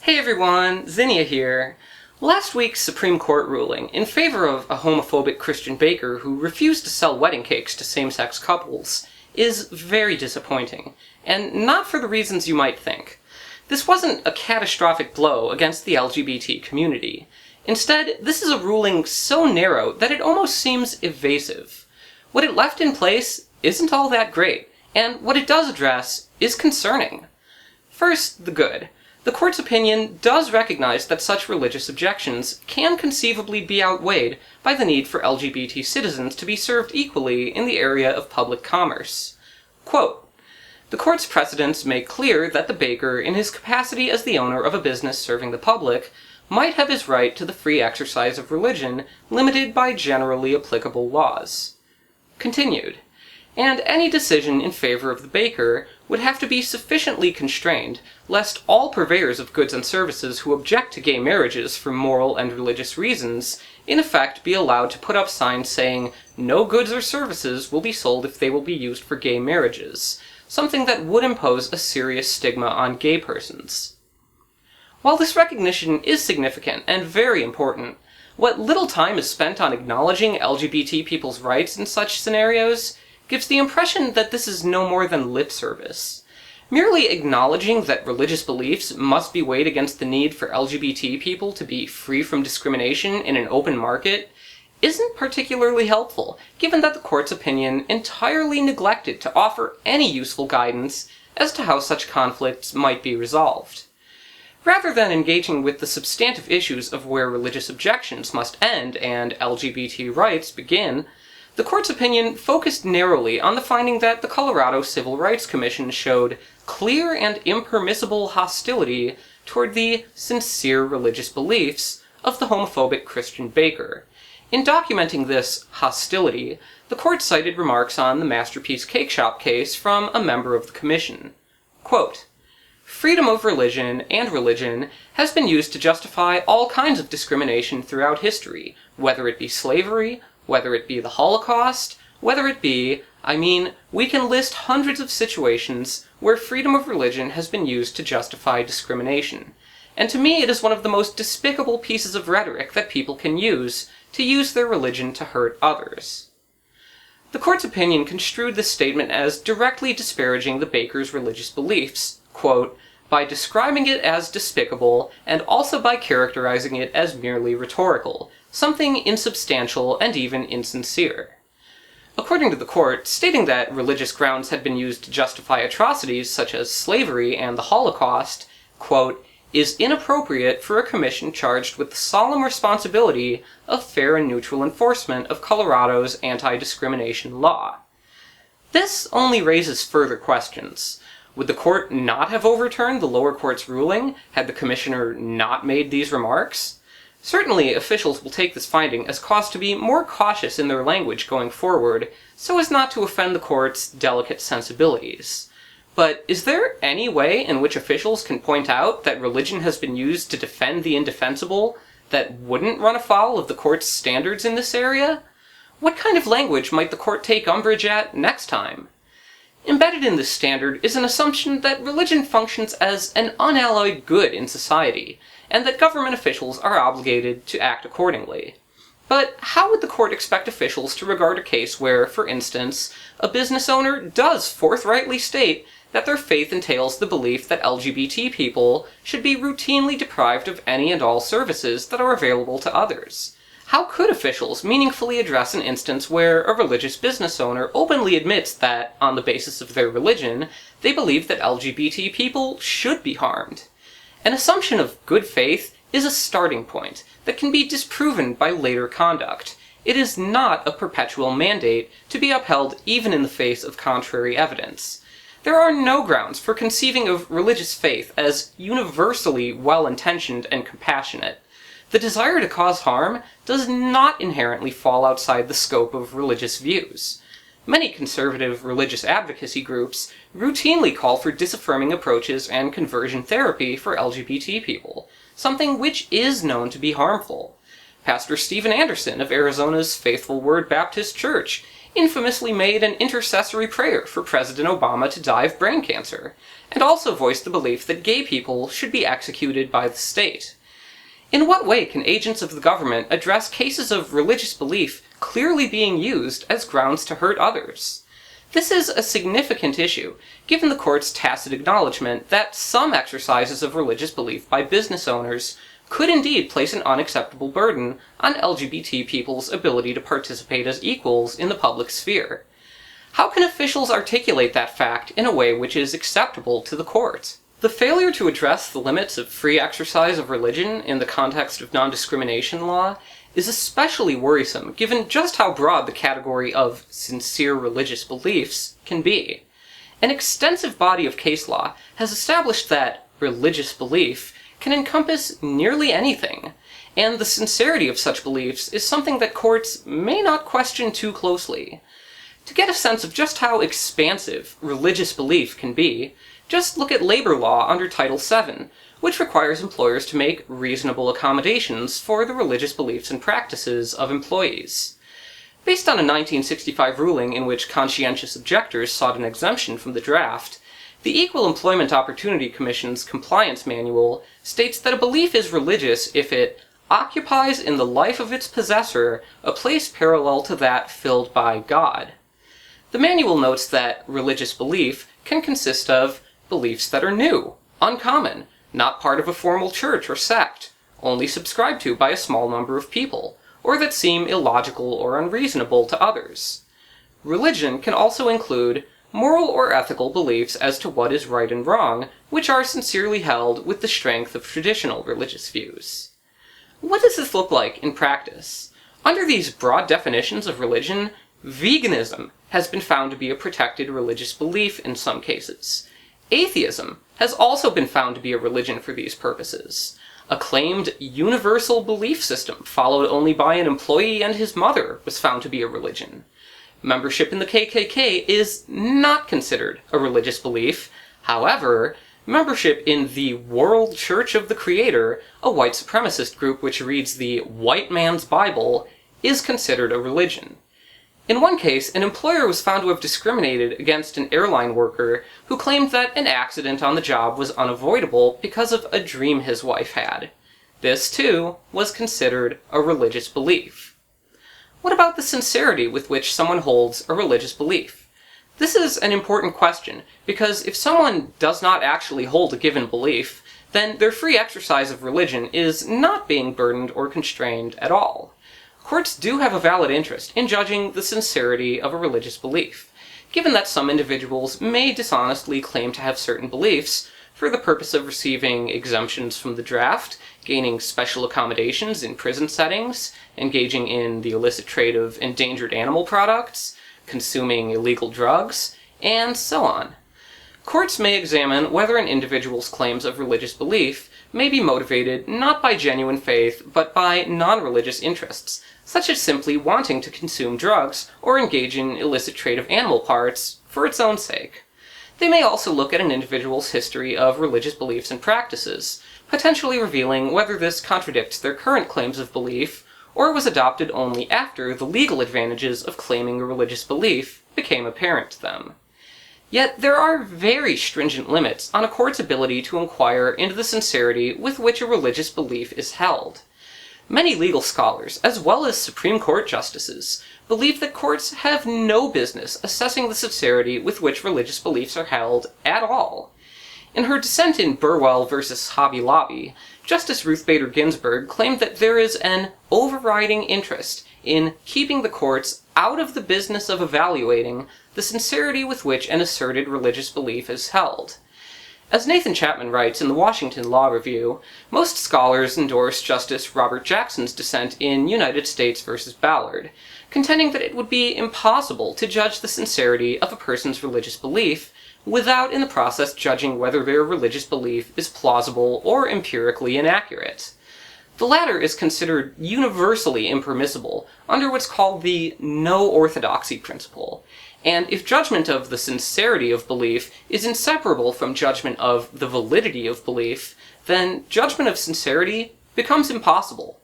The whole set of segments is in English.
Hey everyone, Zinnia here. Last week's Supreme Court ruling in favor of a homophobic Christian baker who refused to sell wedding cakes to same-sex couples is very disappointing, and not for the reasons you might think. This wasn't a catastrophic blow against the LGBT community. Instead, this is a ruling so narrow that it almost seems evasive. What it left in place isn't all that great, and what it does address is concerning. First, the good. The court's opinion does recognize that such religious objections can conceivably be outweighed by the need for LGBT citizens to be served equally in the area of public commerce. Quote, "The court's precedents make clear that the baker, in his capacity as the owner of a business serving the public, might have his right to the free exercise of religion limited by generally applicable laws." Continued. And any decision in favor of the baker would have to be sufficiently constrained, lest all purveyors of goods and services who object to gay marriages for moral and religious reasons, in effect be allowed to put up signs saying, "No goods or services will be sold if they will be used for gay marriages," something that would impose a serious stigma on gay persons. While this recognition is significant and very important, what little time is spent on acknowledging LGBT people's rights in such scenarios gives the impression that this is no more than lip service. Merely acknowledging that religious beliefs must be weighed against the need for LGBT people to be free from discrimination in an open market isn't particularly helpful, given that the court's opinion entirely neglected to offer any useful guidance as to how such conflicts might be resolved. Rather than engaging with the substantive issues of where religious objections must end and LGBT rights begin, the court's opinion focused narrowly on the finding that the Colorado Civil Rights Commission showed clear and impermissible hostility toward the sincere religious beliefs of the homophobic Christian baker. In documenting this hostility, the court cited remarks on the Masterpiece Cakeshop case from a member of the commission. Quote, "Freedom of religion and religion has been used to justify all kinds of discrimination throughout history, whether it be slavery, whether it be the Holocaust, whether it be, we can list hundreds of situations where freedom of religion has been used to justify discrimination. And to me it is one of the most despicable pieces of rhetoric that people can use to use their religion to hurt others." The court's opinion construed this statement as directly disparaging the baker's religious beliefs, quote, "by describing it as despicable and also by characterizing it as merely rhetorical, something insubstantial and even insincere." According to the court, stating that religious grounds had been used to justify atrocities such as slavery and the Holocaust, quote, "is inappropriate for a commission charged with the solemn responsibility of fair and neutral enforcement of Colorado's anti-discrimination law." This only raises further questions. Would the court not have overturned the lower court's ruling had the commissioner not made these remarks? Certainly, officials will take this finding as cause to be more cautious in their language going forward, so as not to offend the court's delicate sensibilities. But is there any way in which officials can point out that religion has been used to defend the indefensible that wouldn't run afoul of the court's standards in this area? What kind of language might the court take umbrage at next time? Embedded in this standard is an assumption that religion functions as an unalloyed good in society, and that government officials are obligated to act accordingly. But how would the court expect officials to regard a case where, for instance, a business owner does forthrightly state that their faith entails the belief that LGBT people should be routinely deprived of any and all services that are available to others? How could officials meaningfully address an instance where a religious business owner openly admits that, on the basis of their religion, they believe that LGBT people should be harmed? An assumption of good faith is a starting point that can be disproven by later conduct. It is not a perpetual mandate to be upheld even in the face of contrary evidence. There are no grounds for conceiving of religious faith as universally well-intentioned and compassionate. The desire to cause harm does not inherently fall outside the scope of religious views. Many conservative religious advocacy groups routinely call for disaffirming approaches and conversion therapy for LGBT people, something which is known to be harmful. Pastor Stephen Anderson of Arizona's Faithful Word Baptist Church infamously made an intercessory prayer for President Obama to die of brain cancer, and also voiced the belief that gay people should be executed by the state. In what way can agents of the government address cases of religious belief clearly being used as grounds to hurt others? This is a significant issue, given the court's tacit acknowledgement that some exercises of religious belief by business owners could indeed place an unacceptable burden on LGBT people's ability to participate as equals in the public sphere. How can officials articulate that fact in a way which is acceptable to the court? The failure to address the limits of free exercise of religion in the context of non-discrimination law is especially worrisome given just how broad the category of sincere religious beliefs can be. An extensive body of case law has established that religious belief can encompass nearly anything, and the sincerity of such beliefs is something that courts may not question too closely. To get a sense of just how expansive religious belief can be, just look at labor law under Title VII, which requires employers to make reasonable accommodations for the religious beliefs and practices of employees. Based on a 1965 ruling in which conscientious objectors sought an exemption from the draft, the Equal Employment Opportunity Commission's compliance manual states that a belief is religious if it occupies in the life of its possessor a place parallel to that filled by God. The manual notes that religious belief can consist of beliefs that are new, uncommon, not part of a formal church or sect, only subscribed to by a small number of people, or that seem illogical or unreasonable to others. Religion can also include moral or ethical beliefs as to what is right and wrong, which are sincerely held with the strength of traditional religious views. What does this look like in practice? Under these broad definitions of religion, veganism has been found to be a protected religious belief in some cases. Atheism has also been found to be a religion for these purposes. A claimed universal belief system, followed only by an employee and his mother, was found to be a religion. Membership in the KKK is not considered a religious belief. However, membership in the World Church of the Creator, a white supremacist group which reads the white man's Bible, is considered a religion. In one case, an employer was found to have discriminated against an airline worker who claimed that an accident on the job was unavoidable because of a dream his wife had. This, too, was considered a religious belief. What about the sincerity with which someone holds a religious belief? This is an important question, because if someone does not actually hold a given belief, then their free exercise of religion is not being burdened or constrained at all. Courts do have a valid interest in judging the sincerity of a religious belief, given that some individuals may dishonestly claim to have certain beliefs for the purpose of receiving exemptions from the draft, gaining special accommodations in prison settings, engaging in the illicit trade of endangered animal products, consuming illegal drugs, and so on. Courts may examine whether an individual's claims of religious belief may be motivated not by genuine faith, but by non-religious interests, such as simply wanting to consume drugs or engage in illicit trade of animal parts for its own sake. They may also look at an individual's history of religious beliefs and practices, potentially revealing whether this contradicts their current claims of belief, or was adopted only after the legal advantages of claiming a religious belief became apparent to them. Yet there are very stringent limits on a court's ability to inquire into the sincerity with which a religious belief is held. Many legal scholars, as well as Supreme Court justices, believe that courts have no business assessing the sincerity with which religious beliefs are held at all. In her dissent in Burwell v. Hobby Lobby, Justice Ruth Bader Ginsburg claimed that there is an overriding interest in keeping the courts out of the business of evaluating the sincerity with which an asserted religious belief is held. As Nathan Chapman writes in the Washington Law Review, most scholars endorse Justice Robert Jackson's dissent in United States v. Ballard, contending that it would be impossible to judge the sincerity of a person's religious belief without in the process judging whether their religious belief is plausible or empirically inaccurate. The latter is considered universally impermissible under what's called the no orthodoxy principle, and if judgment of the sincerity of belief is inseparable from judgment of the validity of belief, then judgment of sincerity becomes impossible.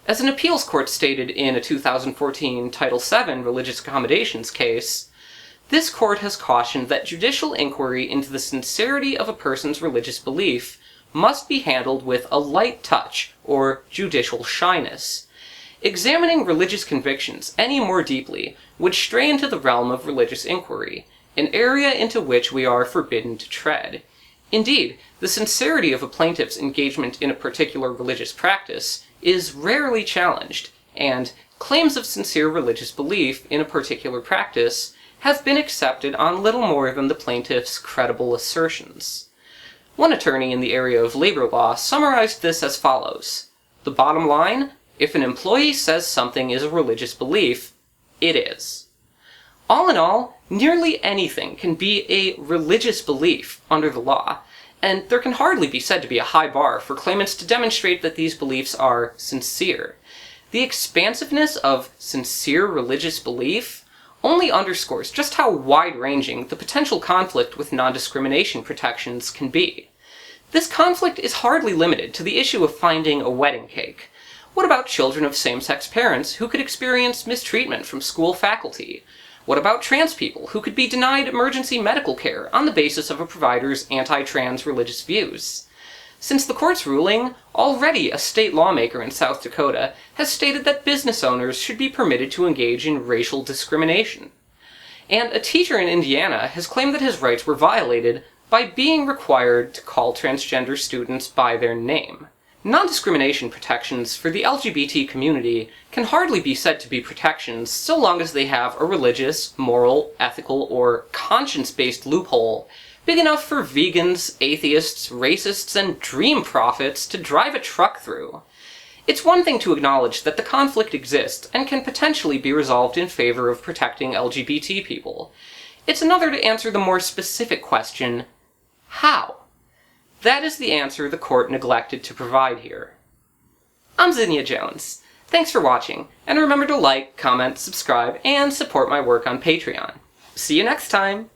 As an appeals court stated in a 2014 Title VII religious accommodations case, this court has cautioned that judicial inquiry into the sincerity of a person's religious belief must be handled with a light touch, or judicial shyness. Examining religious convictions any more deeply would stray into the realm of religious inquiry, an area into which we are forbidden to tread. Indeed, the sincerity of a plaintiff's engagement in a particular religious practice is rarely challenged, and claims of sincere religious belief in a particular practice have been accepted on little more than the plaintiff's credible assertions. One attorney in the area of labor law summarized this as follows: "The bottom line, if an employee says something is a religious belief, it is." All in all, nearly anything can be a religious belief under the law, and there can hardly be said to be a high bar for claimants to demonstrate that these beliefs are sincere. The expansiveness of sincere religious belief only underscores just how wide-ranging the potential conflict with non-discrimination protections can be. This conflict is hardly limited to the issue of finding a wedding cake. What about children of same-sex parents who could experience mistreatment from school faculty? What about trans people who could be denied emergency medical care on the basis of a provider's anti-trans religious views? Since the court's ruling, already a state lawmaker in South Dakota has stated that business owners should be permitted to engage in racial discrimination. And a teacher in Indiana has claimed that his rights were violated by being required to call transgender students by their name. Non-discrimination protections for the LGBT community can hardly be said to be protections so long as they have a religious, moral, ethical, or conscience-based loophole big enough for vegans, atheists, racists, and dream prophets to drive a truck through. It's one thing to acknowledge that the conflict exists and can potentially be resolved in favor of protecting LGBT people. It's another to answer the more specific question, how? That is the answer the court neglected to provide here. I'm Zinnia Jones. Thanks for watching, and remember to like, comment, subscribe, and support my work on Patreon. See you next time!